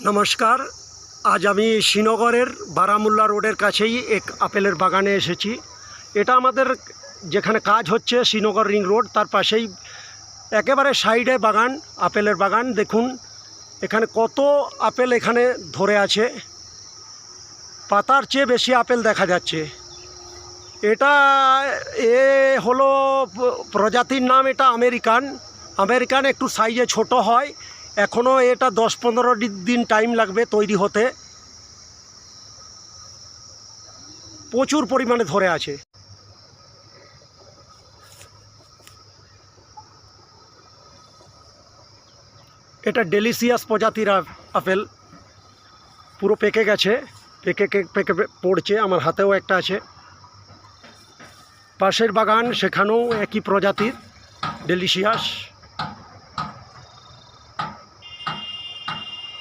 নমস্কার। আজ আমি শ্রীনগরের বারামুল্লা রোডের কাছেই এক আপেলের বাগানে এসেছি। এটা আমাদের যেখানে কাজ হচ্ছে শ্রীনগর রিং রোড, তার পাশেই একেবারে সাইডে বাগান, আপেলের বাগান। দেখুন এখানে কত আপেল এখানে ধরে আছে, পাতার চেয়ে বেশি আপেল দেখা যাচ্ছে। এটা হলো প্রজাতির নাম, এটা আমেরিকান একটু সাইজে ছোট হয়। এখনও এটা 10-15 দিন টাইম লাগবে তৈরি হতে। প্রচুর পরিমাণে ধরে আছে। এটা ডেলিশিয়াস প্রজাতির আপেল, পুরো পেকে গেছে, পেকে পড়ছে। আমার হাতেও একটা আছে। পাশের বাগান, সেখানেও একই প্রজাতির ডেলিশিয়াস।